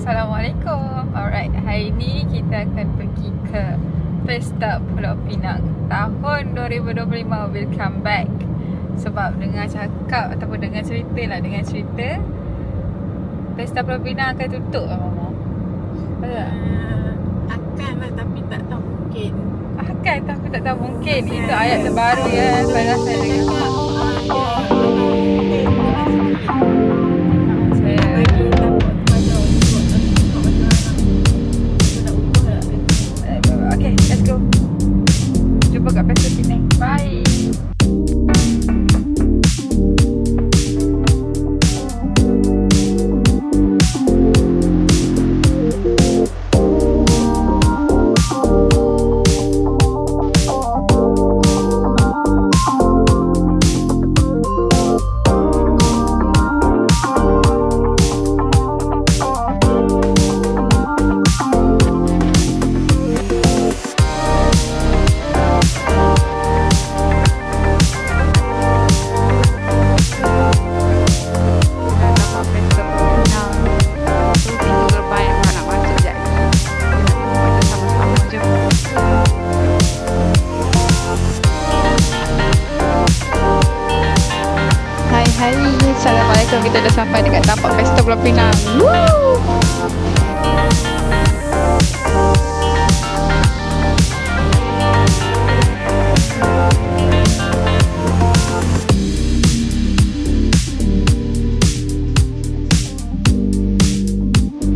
Assalamualaikum. Alright, hari ni kita akan pergi ke Pesta Pulau Pinang tahun 2025 will come back. Sebab dengar cakap ataupun dengar cerita Pesta Pulau Pinang akan tutup lah Mama. Betul tak? Akan lah tapi tak tahu mungkin. Akan tapi tak tahu mungkin. Itu ayat terbaru ya. Pada saya dengar. Okay, let's go. Jumpa kat Pesta Pinang. Bye. Assalamualaikum, kita dah sampai dekat tapak Pesta Pulau Pinang. Woo!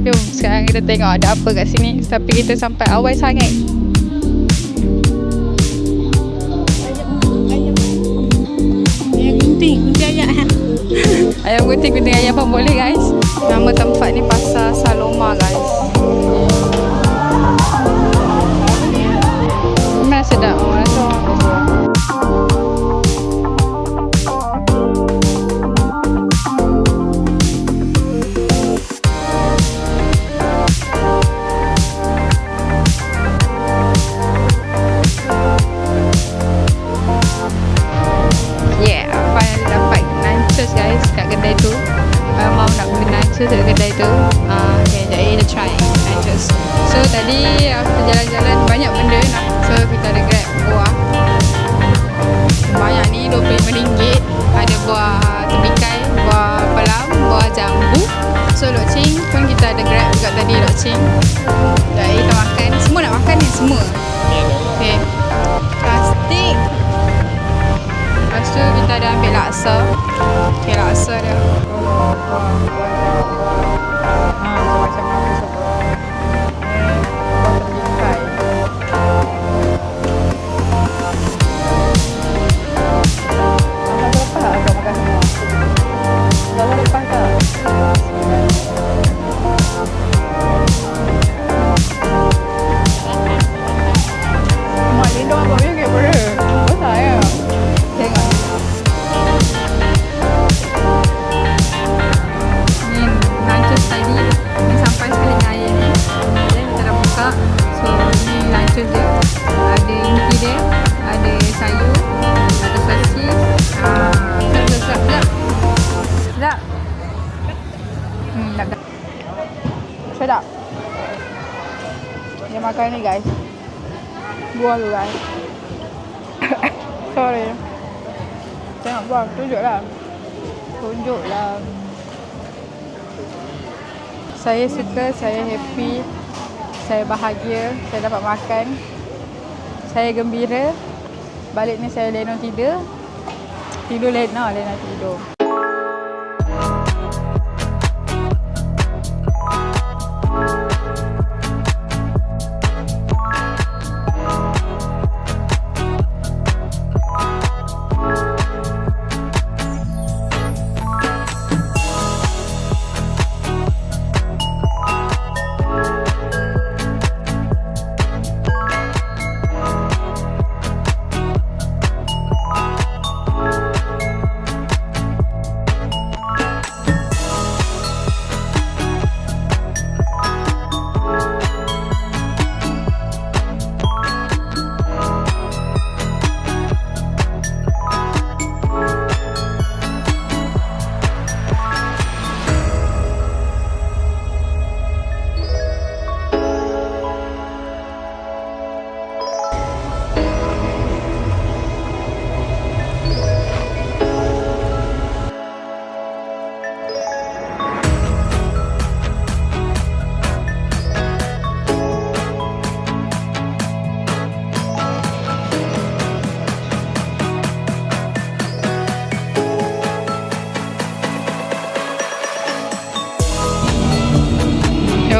Jom, sekarang kita tengok ada apa kat sini. Tapi kita sampai awal sangat. Ayam gunting ayam pun boleh guys. Nama tempat ni Pasar Saloma guys. Memang sedap. Dekat kedai tu okay, jadi kita try nachos. So tadi after jalan-jalan banyak benda nak. So kita ada grab buah. Banyak ni RM25. Ada buah tebikai, buah pelam, buah jambu. So lokcing pun kita ada grab juga tadi lokcing. Jadi kita makan. Semua nak makan ni semua. Okay. Plastik. Lepas tu kita ada ambil laksa. Okay, laksa dia. Macam apa sebab botol likai. Lepas tak agak makan semua. Lalu lepas tak? Mak lindung abang punya kayak benda. Besar ya? Tengok. Tadi ni sampai sekali air ni. Dan kita dah buka. So ni lunches dia. Ada inti dia, ada sayur, ada sosis. Sedap. Sedap. Dia makan ni guys. Buah tu guys. Sorry. Tengok buah, tunjuklah. Saya suka, saya happy, saya bahagia, saya dapat makan, saya gembira. Balik ni saya lena tidur. Lena tidur.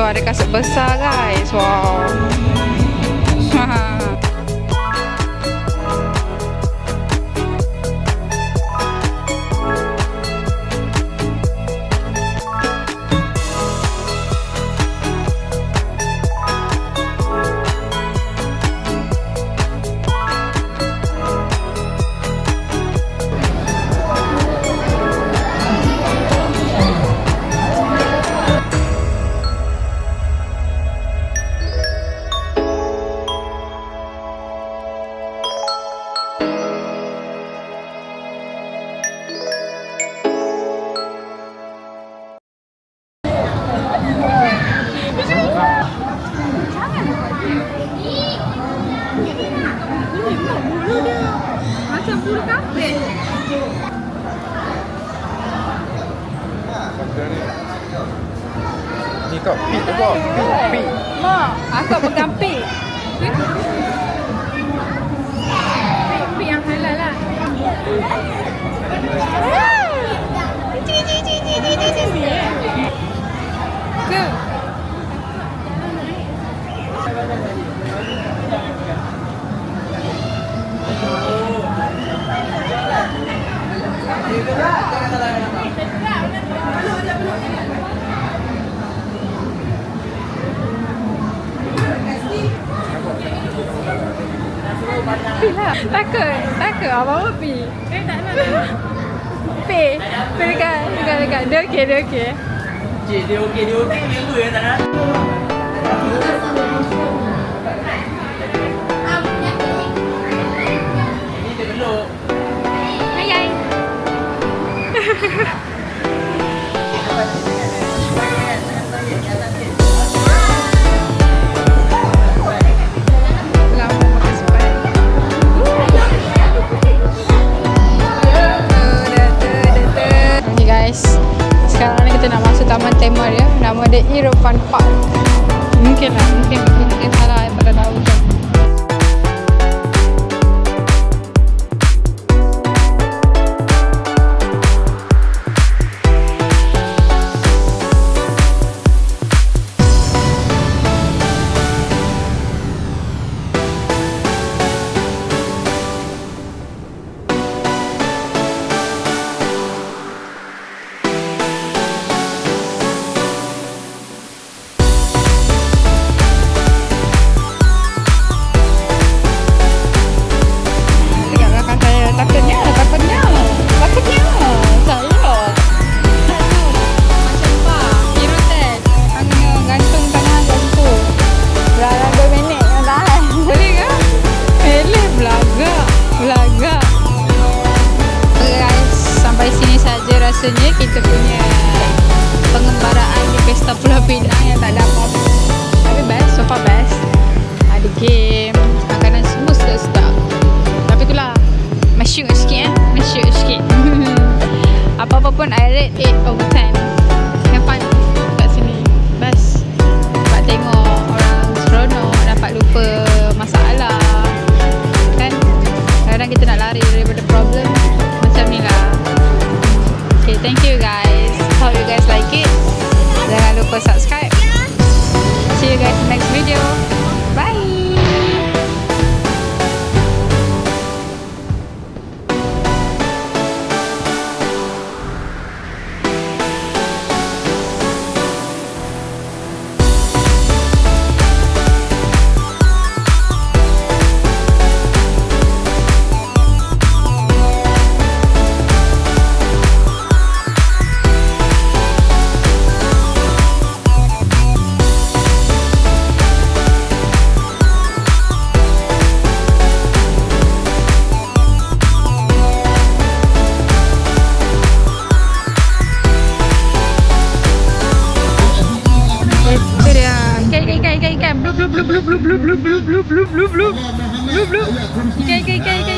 ada kasut besar guys. Wow. Macam bulu kapit. Ni kau pik tu kau. Pik. Mak, aku pegang pik. Pik yang halal lah. Ke? Takut apa-apa pi. Tak nak. Pi. Dekat. Dia okey. Dia okey member yang tak nak. Ini dia belok. Hai. Okay guys, sekarang ni kita nak masuk Taman Temar ya. Nama dia Irfan Park. Mungkin salah yang pada tahu kan. Rasanya kita punya pengembaraan di Pesta Pulau Pinang yang tak ada apa-apa. Tapi best, so far best. Ada game, makanan semua sedap. Tapi itulah, masyuk sikit. Apa-apa pun I rate 8 over 10. Have fun kat sini. Best. Sebab tengok orang seronok, dapat lupa masalah. Kan? Kadang-kadang kita nak lari daripada problem. Macam ni lah. Okay, thank you guys. Hope you guys like it. Jangan lupa subscribe. See you guys in the next video. Bye. Ikan. Blue. Ikan.